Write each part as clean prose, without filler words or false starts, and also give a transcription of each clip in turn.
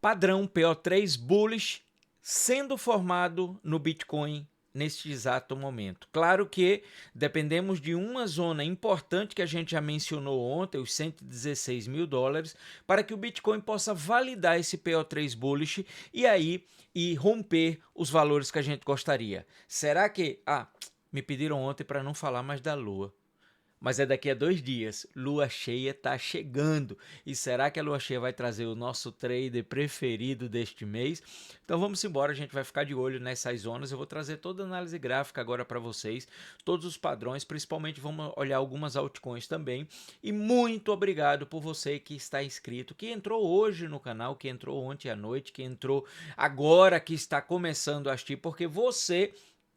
padrão PO3 bullish sendo formado no Bitcoin neste exato momento. Claro que dependemos de uma zona importante que a gente já mencionou ontem, os 116 mil dólares, para que o Bitcoin possa validar esse PO3 bullish e aí romper os valores que a gente gostaria. Será que... me pediram ontem para não falar mais da Lua. Mas é daqui a 2 dias. Lua cheia está chegando. E será que a lua cheia vai trazer o nosso trader preferido deste mês? Então vamos embora, a gente vai ficar de olho nessas zonas. Eu vou trazer toda a análise gráfica agora para vocês, todos os padrões, principalmente vamos olhar algumas altcoins também. E muito obrigado por você que está inscrito, que entrou hoje no canal, que entrou ontem à noite, que entrou agora, que está começando a assistir, porque você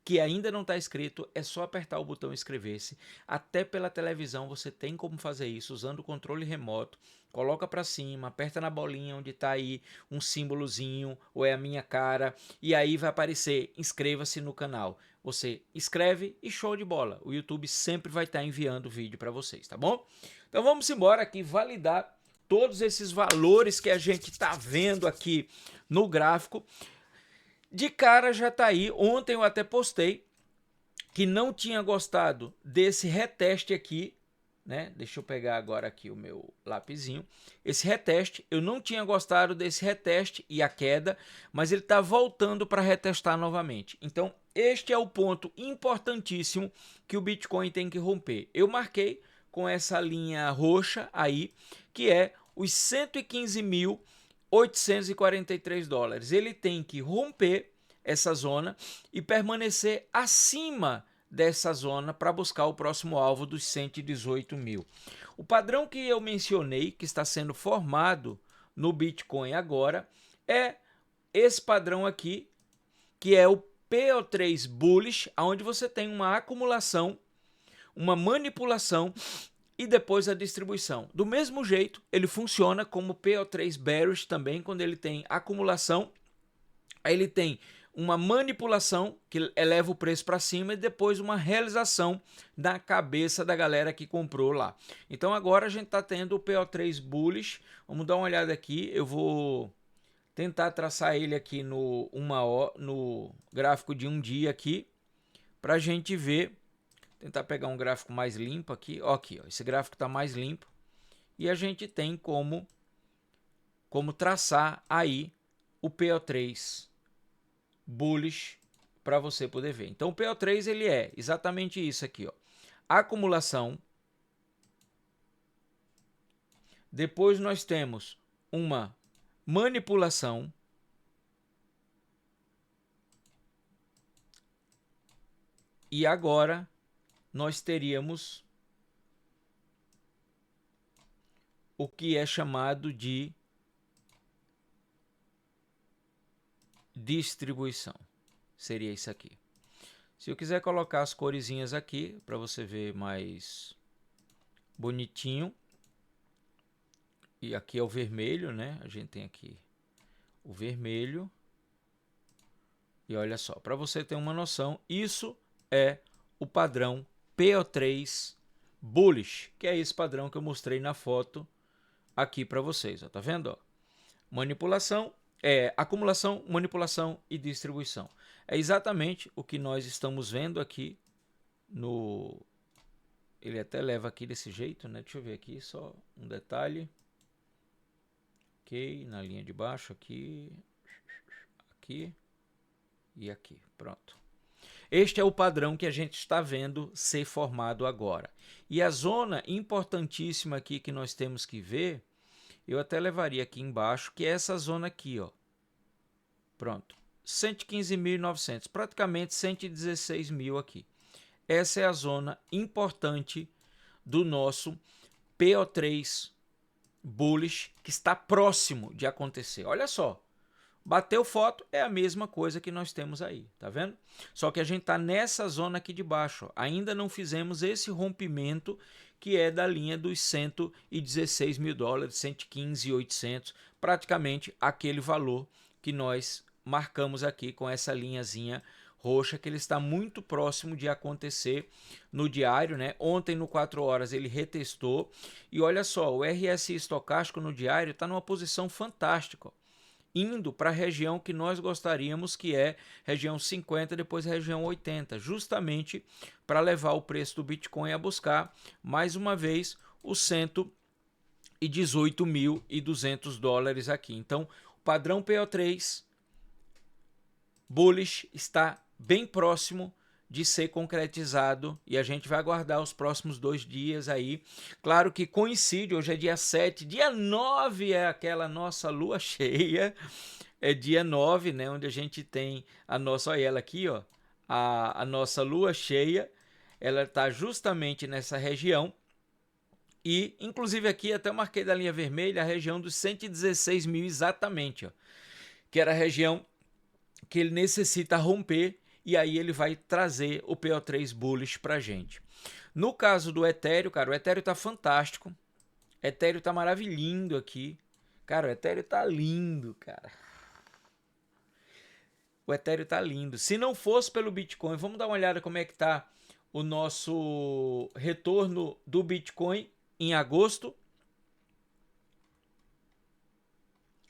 que ainda não está inscrito, é só apertar o botão inscrever-se. Até pela televisão você tem como fazer isso usando o controle remoto. Coloca para cima, aperta na bolinha onde está aí um símbolozinho ou é a minha cara e aí vai aparecer inscreva-se no canal. Você escreve e show de bola. O YouTube sempre vai estar enviando vídeo para vocês, tá bom? Então vamos embora aqui validar todos esses valores que a gente está vendo aqui no gráfico. De cara já tá aí, ontem eu até postei que não tinha gostado desse reteste aqui, né? Deixa eu pegar agora aqui o meu lapisinho. Esse reteste, eu não tinha gostado desse reteste e a queda, mas ele tá voltando para retestar novamente. Então, este é o ponto importantíssimo que o Bitcoin tem que romper. Eu marquei com essa linha roxa aí, que é os 115.843 dólares. Ele tem que romper essa zona e permanecer acima dessa zona para buscar o próximo alvo dos 118 mil. O padrão que eu mencionei, que está sendo formado no Bitcoin agora, é esse padrão aqui, que é o PO3 Bullish, onde você tem uma acumulação, uma manipulação e depois a distribuição. Do mesmo jeito, ele funciona como PO3 Bearish também, quando ele tem acumulação, aí ele tem uma manipulação que eleva o preço para cima e depois uma realização da cabeça da galera que comprou lá. Então agora a gente está tendo o PO3 Bullish. Vamos dar uma olhada aqui. Eu vou tentar traçar ele aqui no gráfico de um dia aqui para a gente ver. Tentar pegar um gráfico mais limpo aqui. Ó, aqui, ó, esse gráfico está mais limpo e a gente tem como traçar aí o PO3 bullish para você poder ver. Então o PO3 ele é exatamente isso aqui, ó. Acumulação. Depois nós temos uma manipulação. E agora nós teríamos o que é chamado de distribuição. Seria isso aqui. Se eu quiser colocar as coresinhas aqui para você ver mais bonitinho. E aqui é o vermelho, né? A gente tem aqui o vermelho. E olha só, para você ter uma noção, isso é o padrão PO3 Bullish, que é esse padrão que eu mostrei na foto aqui para vocês, ó, tá vendo? Ó? Manipulação, acumulação, manipulação e distribuição. É exatamente o que nós estamos vendo aqui no... Ele até leva aqui desse jeito, né? Deixa eu ver aqui, só um detalhe. Ok, na linha de baixo aqui, aqui e aqui, pronto. Este é o padrão que a gente está vendo ser formado agora. E a zona importantíssima aqui que nós temos que ver, eu até levaria aqui embaixo, que é essa zona aqui, ó. Pronto, 115.900, praticamente 116 mil aqui. Essa é a zona importante do nosso PO3 Bullish, que está próximo de acontecer. Olha só, bateu foto, é a mesma coisa que nós temos aí, tá vendo? Só que a gente está nessa zona aqui de baixo, ó. Ainda não fizemos esse rompimento que é da linha dos 116 mil dólares, 115.800, praticamente aquele valor que nós marcamos aqui com essa linhazinha roxa, que ele está muito próximo de acontecer no diário, né? Ontem no 4 horas ele retestou e olha só, o RSI estocástico no diário está numa posição fantástica, ó. indo para a região que nós gostaríamos, que é região 50, depois região 80, justamente para levar o preço do Bitcoin a buscar, mais uma vez, os 118.200 dólares aqui. Então, o padrão PO3 bullish está bem próximo de ser concretizado e a gente vai aguardar os próximos 2 dias aí. Claro que coincide, hoje é dia 7, dia 9 é aquela nossa lua cheia, é dia 9, né, onde a gente tem a nossa, olha ela aqui, ó, a nossa lua cheia, ela está justamente nessa região e, inclusive aqui até marquei da linha vermelha a região dos 116 mil exatamente, ó, que era a região que ele necessita romper e aí ele vai trazer o PO3 bullish pra gente. No caso do Ethereum, cara, o Ethereum tá fantástico. O Ethereum tá maravilhindo aqui. Cara, o Ethereum tá lindo, cara. O Ethereum tá lindo. Se não fosse pelo Bitcoin, vamos dar uma olhada como é que tá o nosso retorno do Bitcoin em agosto.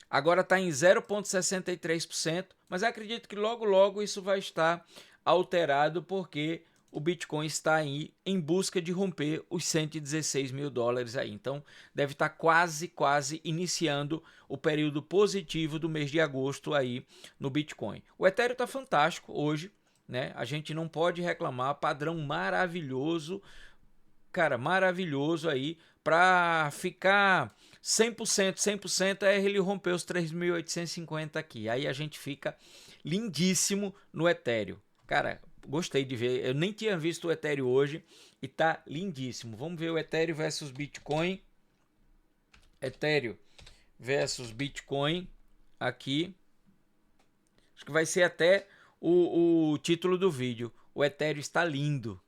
Agora está em 0,63%, mas acredito que logo logo isso vai estar alterado porque o Bitcoin está aí em busca de romper os 116 mil dólares aí. Então deve estar quase iniciando o período positivo do mês de agosto aí no Bitcoin. O Ethereum está fantástico hoje, né? A gente não pode reclamar, padrão maravilhoso, cara, maravilhoso aí para ficar 100% é ele romper os 3.850 aqui. Aí a gente fica lindíssimo no Ethereum. Cara, gostei de ver. Eu nem tinha visto o Ethereum hoje e tá lindíssimo. Vamos ver o Ethereum versus Bitcoin. Ethereum versus Bitcoin aqui. Acho que vai ser até o título do vídeo. O Ethereum está lindo.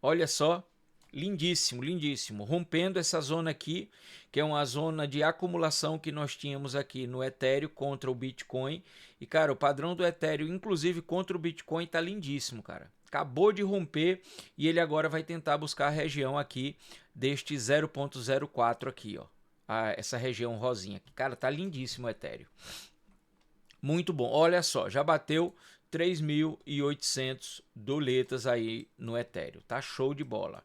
Olha só. Lindíssimo, lindíssimo. Rompendo essa zona aqui, que é uma zona de acumulação que nós tínhamos aqui no Ethereum contra o Bitcoin. E, cara, o padrão do Ethereum, inclusive contra o Bitcoin, tá lindíssimo, cara. Acabou de romper e ele agora vai tentar buscar a região aqui deste 0,04 aqui, ó. Essa região rosinha aqui. Cara, tá lindíssimo o Ethereum. Muito bom. Olha só, já bateu 3.800 doletas aí no Ethereum. Tá show de bola.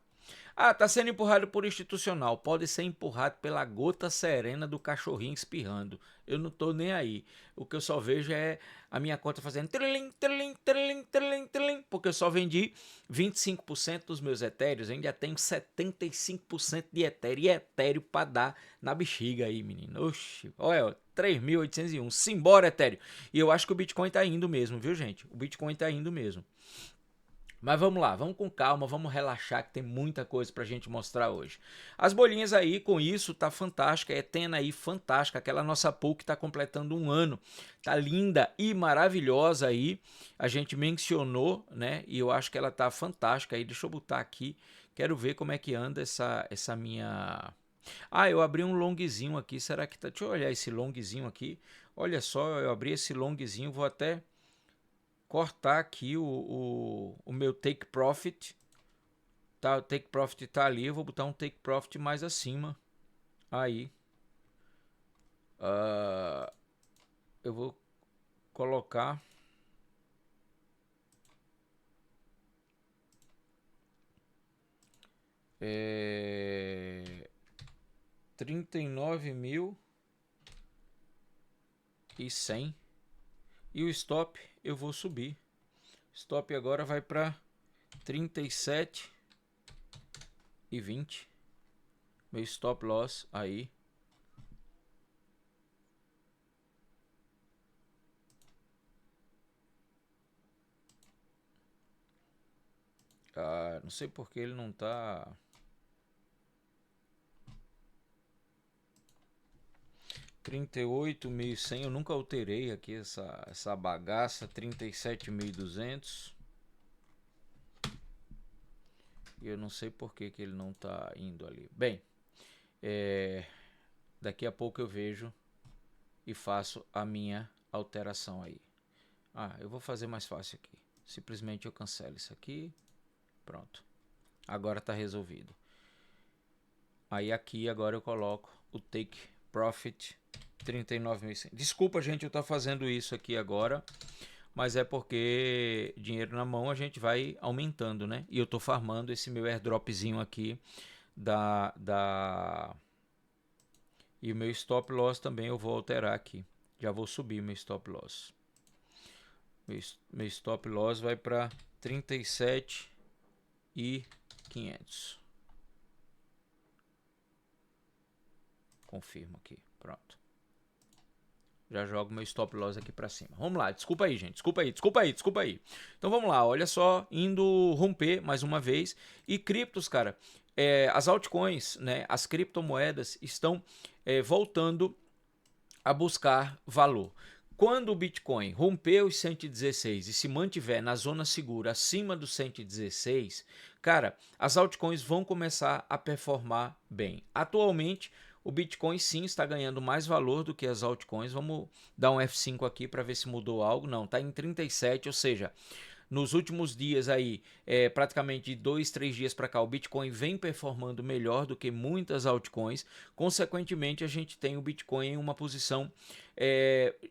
Ah, tá sendo empurrado por institucional. Pode ser empurrado pela gota serena do cachorrinho espirrando. Eu não tô nem aí. O que eu só vejo é a minha conta fazendo trilim, trilim, trilim, trilim, trilim, porque eu só vendi 25% dos meus etéreos. Eu ainda tenho 75% de etéreo. E etéreo pra dar na bexiga aí, menino. Oxi, olha, 3.801. Simbora, etéreo. E eu acho que o Bitcoin tá indo mesmo, viu, gente? O Bitcoin tá indo mesmo. Mas vamos lá, vamos com calma, vamos relaxar que tem muita coisa pra gente mostrar hoje. As bolinhas aí, com isso, tá fantástica, Etena aí fantástica, aquela nossa pool que tá completando 1 ano, tá linda e maravilhosa aí, a gente mencionou, né, e eu acho que ela tá fantástica aí, deixa eu botar aqui, quero ver como é que anda essa minha... Ah, eu abri um longzinho aqui, será que tá... Deixa eu olhar esse longzinho aqui, olha só, eu abri esse longzinho, vou até... cortar aqui o meu take profit, tá? O take profit tá ali, eu vou botar um take profit mais acima, aí eu vou colocar 39.100 e o stop eu vou subir. Stop agora vai para 37,20. Meu stop loss aí. Não sei porque ele não tá... 38.100, eu nunca alterei aqui essa bagaça. 37.200. E eu não sei por que ele não tá indo ali. Bem, daqui a pouco eu vejo e faço a minha alteração aí. Eu vou fazer mais fácil aqui. Simplesmente eu cancelo isso aqui. Pronto. Agora tá resolvido. Aí aqui agora eu coloco o take profit 39.100. Desculpa, gente, eu estou fazendo isso aqui agora, mas é porque dinheiro na mão a gente vai aumentando, né? E eu estou farmando esse meu airdropzinho aqui E o meu stop loss também eu vou alterar aqui. Já vou subir meu stop loss. Meu stop loss vai para 37.500. Confirmo aqui, pronto. Já jogo meu stop loss aqui para cima. Vamos lá, desculpa aí, gente. Desculpa aí. Então vamos lá, olha só, indo romper mais uma vez. E criptos, cara, as altcoins, né, as criptomoedas estão voltando a buscar valor. Quando o Bitcoin romper os 116 e se mantiver na zona segura acima dos 116, cara, as altcoins vão começar a performar bem. Atualmente, o Bitcoin sim está ganhando mais valor do que as altcoins. Vamos dar um F5 aqui para ver se mudou algo. Não, está em 37, ou seja, nos últimos dias aí, praticamente 2, 3 dias para cá, o Bitcoin vem performando melhor do que muitas altcoins. Consequentemente, a gente tem o Bitcoin em uma posição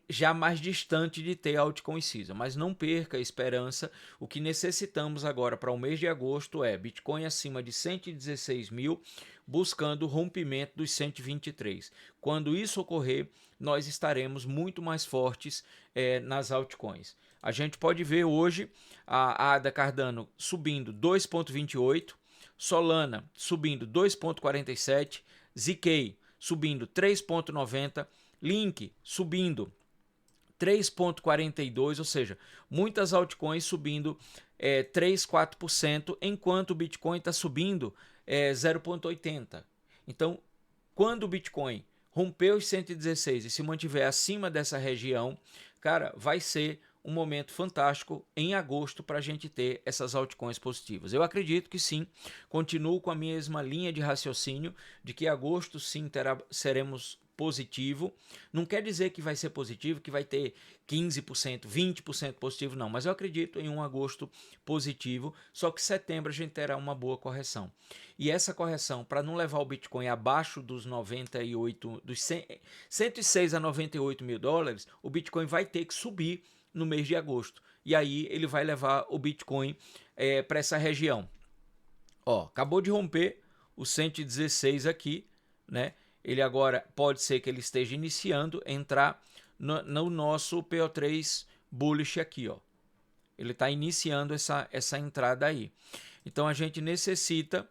já mais distante de ter altcoin season. Mas não perca a esperança. O que necessitamos agora para o mês de agosto é Bitcoin acima de 116 mil, buscando o rompimento dos 123. Quando isso ocorrer, nós estaremos muito mais fortes nas altcoins. A gente pode ver hoje a ADA Cardano subindo 2,28, Solana subindo 2,47, ZK subindo 3,90, Link subindo 3,42, ou seja, muitas altcoins subindo 3, 4%, enquanto o Bitcoin está subindo 0,80. Então, quando o Bitcoin romper os 116 e se mantiver acima dessa região, cara, vai ser um momento fantástico em agosto para a gente ter essas altcoins positivas. Eu acredito que sim, continuo com a mesma linha de raciocínio de que agosto sim seremos positivo. Não quer dizer que vai ser positivo, que vai ter 15%, 20% positivo, não. Mas eu acredito em um agosto positivo, só que setembro a gente terá uma boa correção. E essa correção, para não levar o Bitcoin abaixo dos 106 a 98 mil dólares, o Bitcoin vai ter que subir no mês de agosto. E aí ele vai levar o Bitcoin para essa região. Ó, acabou de romper o 116 aqui, né? Ele agora pode ser que ele esteja iniciando entrar no nosso PO3 bullish aqui, ó. Ele está iniciando essa entrada aí. Então a gente necessita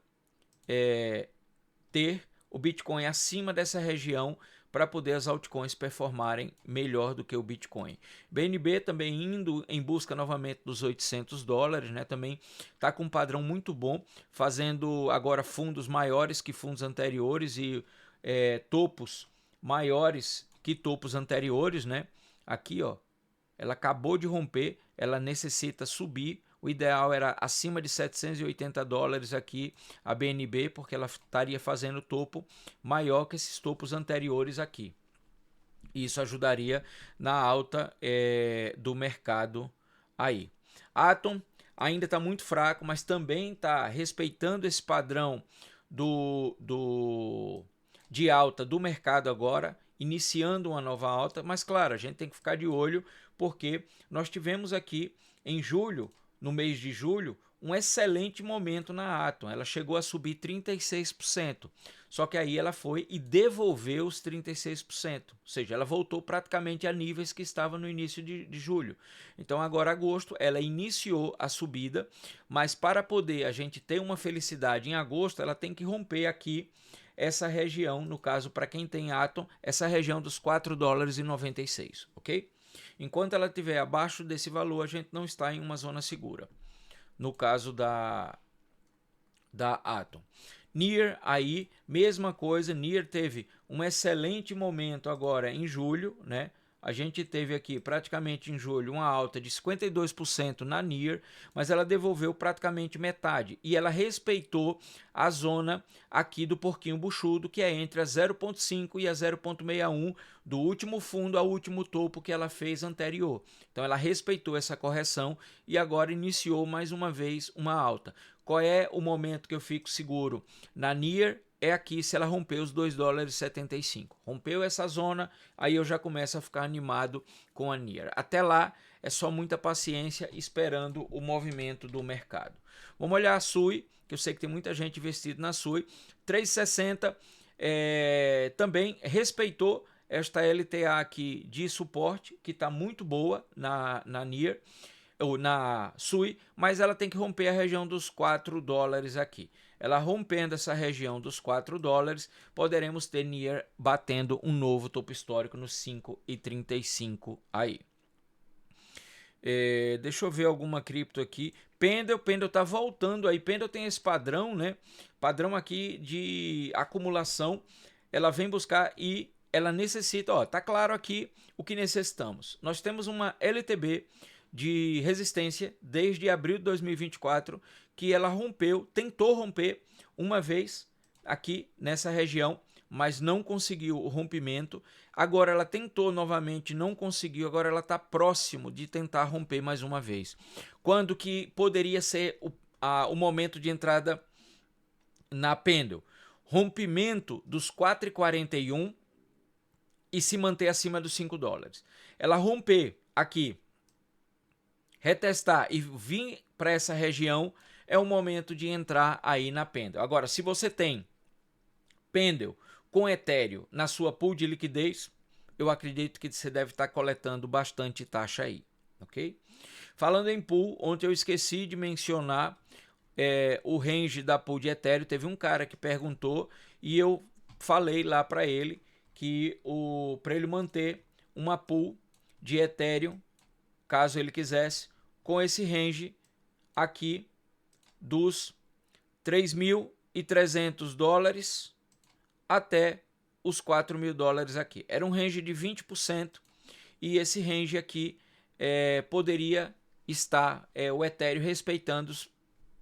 ter o Bitcoin acima dessa região para poder as altcoins performarem melhor do que o Bitcoin. BNB também indo em busca novamente dos 800 dólares, né? Também está com um padrão muito bom, fazendo agora fundos maiores que fundos anteriores e topos maiores que topos anteriores, né? Aqui, ó, ela acabou de romper, ela necessita subir. O ideal era acima de 780 dólares aqui a BNB, porque ela estaria fazendo topo maior que esses topos anteriores aqui. Isso ajudaria na alta do mercado aí. Atom ainda está muito fraco, mas também está respeitando esse padrão de alta do mercado agora, iniciando uma nova alta. Mas claro, a gente tem que ficar de olho, porque nós tivemos aqui em julho, no mês de julho, um excelente momento na Atom. Ela chegou a subir 36%. Só que aí ela foi e devolveu os 36%. Ou seja, ela voltou praticamente a níveis que estava no início de julho. Então agora agosto ela iniciou a subida, mas para poder a gente ter uma felicidade em agosto, ela tem que romper aqui essa região, no caso para quem tem Atom, essa região dos 4 dólares e 96, ok? Enquanto ela estiver abaixo desse valor, a gente não está em uma zona segura. No caso da Atom. NIR aí, mesma coisa, NIR teve um excelente momento agora em julho, né? A gente teve aqui praticamente em julho uma alta de 52% na NIR, mas ela devolveu praticamente metade e ela respeitou a zona aqui do porquinho buchudo, que é entre a 0,5 e a 0,61 do último fundo ao último topo que ela fez anterior. Então ela respeitou essa correção e agora iniciou mais uma vez uma alta. Qual é o momento que eu fico seguro? Na NIR é aqui se ela romper os 2 dólares e 75. Rompeu essa zona, aí eu já começo a ficar animado com a NIR. Até lá é só muita paciência esperando o movimento do mercado. Vamos olhar a SUI, que eu sei que tem muita gente investida na SUI. 3,60 também respeitou esta LTA aqui de suporte, que está muito boa na NIR, ou na SUI, mas ela tem que romper a região dos 4 dólares aqui. Ela rompendo essa região dos 4 dólares, poderemos ter NIR batendo um novo topo histórico nos 5,35 aí. Deixa eu ver alguma cripto aqui. Pendle tá voltando aí. Pendle tem esse padrão, né? Padrão aqui de acumulação. Ela vem buscar e ela necessita, ó, tá claro aqui o que necessitamos. Nós temos uma LTB de resistência desde abril de 2024 que ela tentou romper uma vez aqui nessa região, mas não conseguiu o rompimento. Agora ela tentou novamente, não conseguiu. Agora ela está próximo de tentar romper mais uma vez. Quando que poderia ser o momento de entrada na Pendle? Rompimento dos 4,41 e se manter acima dos 5 dólares. Ela romper aqui, retestar e vir para essa região, é o momento de entrar aí na Pendle. Agora, se você tem Pendle com Ethereum na sua pool de liquidez, eu acredito que você deve estar coletando bastante taxa aí, ok? Falando em pool, ontem eu esqueci de mencionar o range da pool de Ethereum. Teve um cara que perguntou e eu falei lá para ele que para ele manter uma pool de Ethereum, caso ele quisesse, com esse range aqui dos 3.300 dólares até os 4.000 dólares aqui. Era um range de 20% e esse range aqui poderia estar o Ethereum respeitando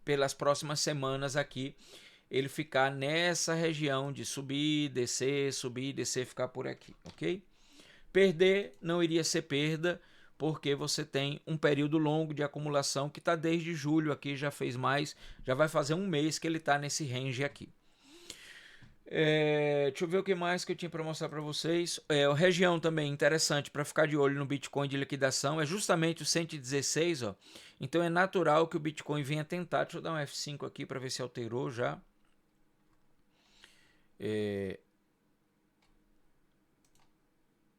pelas próximas semanas aqui, ele ficar nessa região de subir, descer, ficar por aqui, ok? Perder não iria ser perda, porque você tem um período longo de acumulação que está desde julho aqui, já vai fazer um mês que ele está nesse range aqui. Deixa eu ver o que mais que eu tinha para mostrar para vocês. A região também interessante para ficar de olho no Bitcoin de liquidação é justamente o 116, ó. Então é natural que o Bitcoin venha tentar. Deixa eu dar um F5 aqui para ver se alterou já.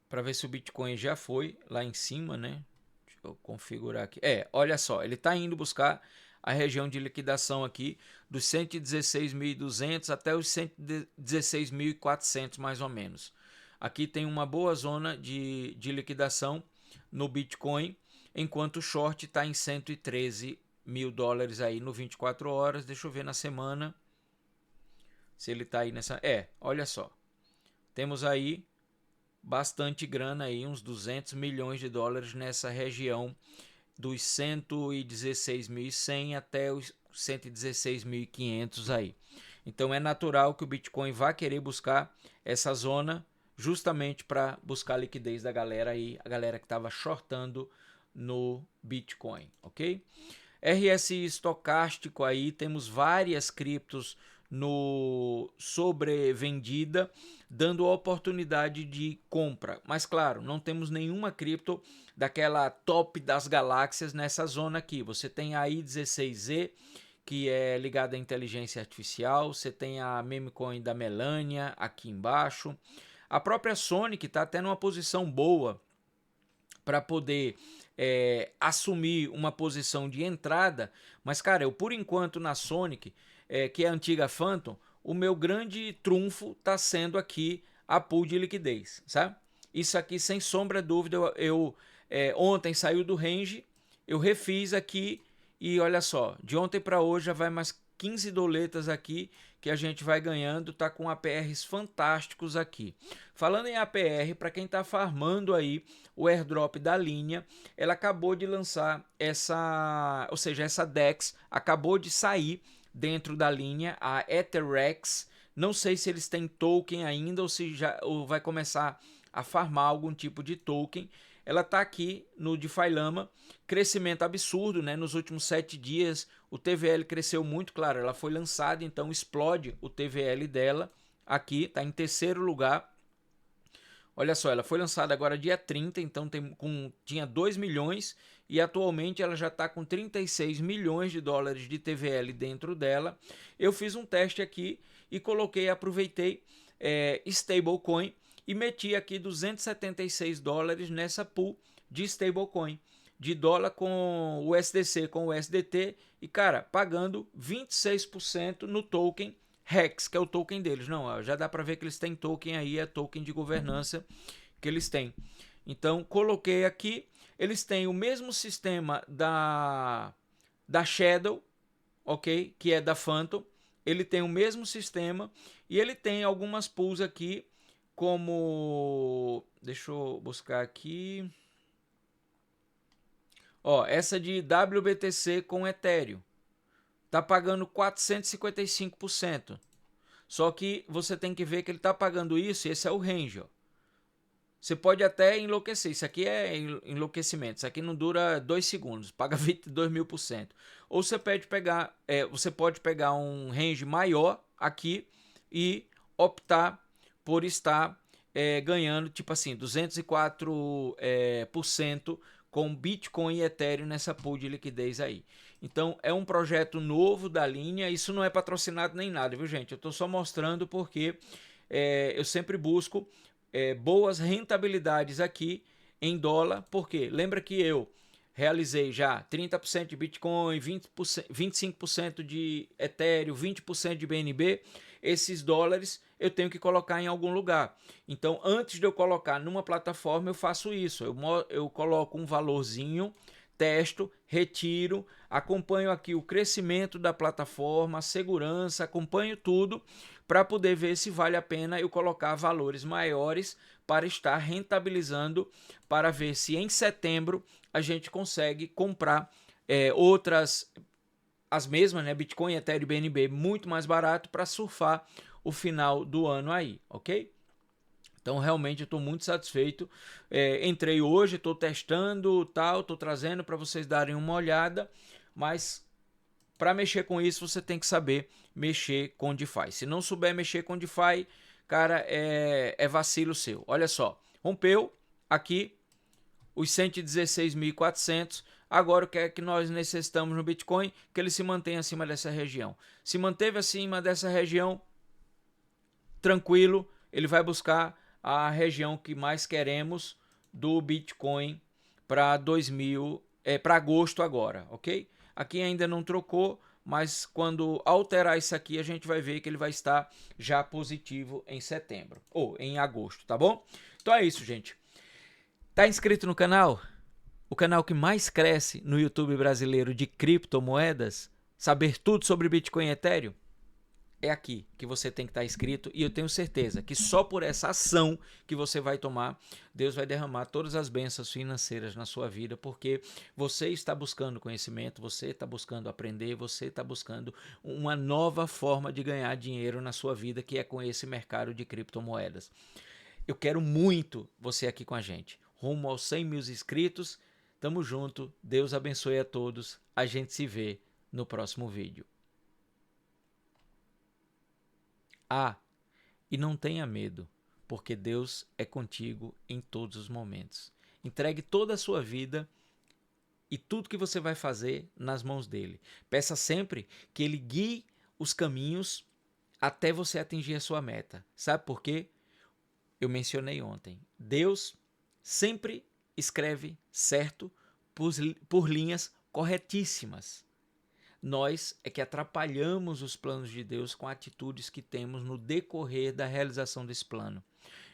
Para ver se o Bitcoin já foi lá em cima, né? Deixa eu configurar aqui. Olha só, ele está indo buscar a região de liquidação aqui dos 116.200 até os 116.400 mais ou menos. Aqui tem uma boa zona de liquidação no Bitcoin, enquanto o short está em 113 mil dólares aí no 24 horas. Deixa eu ver na semana se ele está aí nessa... olha só, temos aí bastante grana aí, uns 200 milhões de dólares nessa região dos 116.100 até os 116.500 aí. Então é natural que o Bitcoin vá querer buscar essa zona justamente para buscar a liquidez da galera aí, a galera que estava shortando no Bitcoin, ok? RSI estocástico aí, temos várias criptos no sobrevendida, dando a oportunidade de compra. Mas claro, não temos nenhuma cripto daquela top das galáxias nessa zona aqui. Você tem a I16Z, que é ligada à inteligência artificial. Você tem a memecoin da Melania aqui embaixo. A própria Sonic está até numa posição boa para poder assumir uma posição de entrada. Mas, cara, eu por enquanto na Sonic, que é a antiga Phantom, o meu grande trunfo está sendo aqui a pool de liquidez, sabe? Isso aqui, sem sombra de dúvida, ontem saiu do range, eu refiz aqui e olha só, de ontem para hoje já vai mais 15 doletas aqui que a gente vai ganhando, tá com APRs fantásticos aqui. Falando em APR, para quem tá farmando aí o airdrop da linha, ela acabou de lançar essa DEX acabou de sair dentro da linha, a EtherRex. Não sei se eles têm token ainda ou se já vai começar a farmar algum tipo de token. ela está aqui no DeFi Lama, crescimento absurdo, né? Nos últimos 7 dias o TVL cresceu muito, claro, ela foi lançada, então explode o TVL dela, aqui está em terceiro lugar. Olha só, ela foi lançada agora dia 30, então tinha 2 milhões e atualmente ela já está com 36 milhões de dólares de TVL dentro dela. Eu fiz um teste aqui e aproveitei stablecoin e meti aqui 276 dólares nessa pool de stablecoin, de dólar com o USDC com o USDT e, cara, pagando 26% no token Hex, que é o token deles. Não, já dá para ver que eles têm token aí, é token de governança que eles têm. Então, coloquei aqui, eles têm o mesmo sistema da Shadow, ok? Que é da Phantom. Ele tem o mesmo sistema e ele tem algumas pools aqui, como... Deixa eu buscar aqui. Ó, essa de WBTC com Ethereum. Tá pagando 455%. Só que você tem que ver que ele está pagando isso e esse é o range. Ó. Você pode até enlouquecer. Isso aqui é enlouquecimento. Isso aqui não dura 2 segundos. Paga 22.000%. Ou você pode pegar um range maior aqui e optar por estar ganhando tipo assim 204% com Bitcoin e Ethereum nessa pool de liquidez aí. Então é um projeto novo da linha, isso não é patrocinado nem nada, viu gente? Eu estou só mostrando porque eu sempre busco boas rentabilidades aqui em dólar, porque lembra que eu realizei já 30% de Bitcoin, 25% de Ethereum, 20% de BNB, esses dólares eu tenho que colocar em algum lugar. Então, antes de eu colocar numa plataforma, eu faço isso. Eu coloco um valorzinho, testo, retiro, acompanho aqui o crescimento da plataforma, a segurança, acompanho tudo para poder ver se vale a pena eu colocar valores maiores para estar rentabilizando, para ver se em setembro a gente consegue comprar outras, as mesmas, né, Bitcoin, Ethereum e BNB, muito mais barato para surfar o final do ano aí, ok? Então realmente eu estou muito satisfeito. Entrei hoje, estou testando, tal, estou trazendo para vocês darem uma olhada, mas para mexer com isso você tem que saber mexer com DeFi. Se não souber mexer com DeFi, cara, é vacilo seu. Olha só, rompeu aqui os 116.400. Agora o que é que nós necessitamos no Bitcoin? Que ele se mantenha acima dessa região. Se manteve acima dessa região, tranquilo, ele vai buscar a região que mais queremos do Bitcoin para para agosto agora, ok? Aqui ainda não trocou, mas quando alterar isso aqui a gente vai ver que ele vai estar já positivo em setembro ou em agosto, tá bom? Então é isso, gente. Tá inscrito no canal? O canal que mais cresce no YouTube brasileiro de criptomoedas? Saber tudo sobre Bitcoin e Ethereum? É aqui que você tem que estar inscrito e eu tenho certeza que só por essa ação que você vai tomar, Deus vai derramar todas as bênçãos financeiras na sua vida, porque você está buscando conhecimento, você está buscando aprender, você está buscando uma nova forma de ganhar dinheiro na sua vida, que é com esse mercado de criptomoedas. Eu quero muito você aqui com a gente, rumo aos 100 mil inscritos. Tamo junto, Deus abençoe a todos, a gente se vê no próximo vídeo. E não tenha medo, porque Deus é contigo em todos os momentos. Entregue toda a sua vida e tudo que você vai fazer nas mãos dele. Peça sempre que ele guie os caminhos até você atingir a sua meta. Sabe por quê? Eu mencionei ontem. Deus sempre escreve certo por linhas corretíssimas. Nós é que atrapalhamos os planos de Deus com atitudes que temos no decorrer da realização desse plano.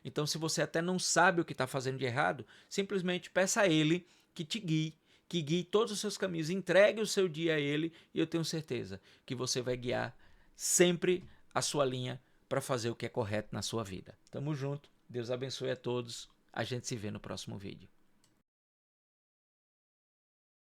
Então, se você até não sabe o que está fazendo de errado, simplesmente peça a Ele que te guie, que guie todos os seus caminhos, entregue o seu dia a Ele e eu tenho certeza que você vai guiar sempre a sua linha para fazer o que é correto na sua vida. Tamo junto, Deus abençoe a todos, a gente se vê no próximo vídeo.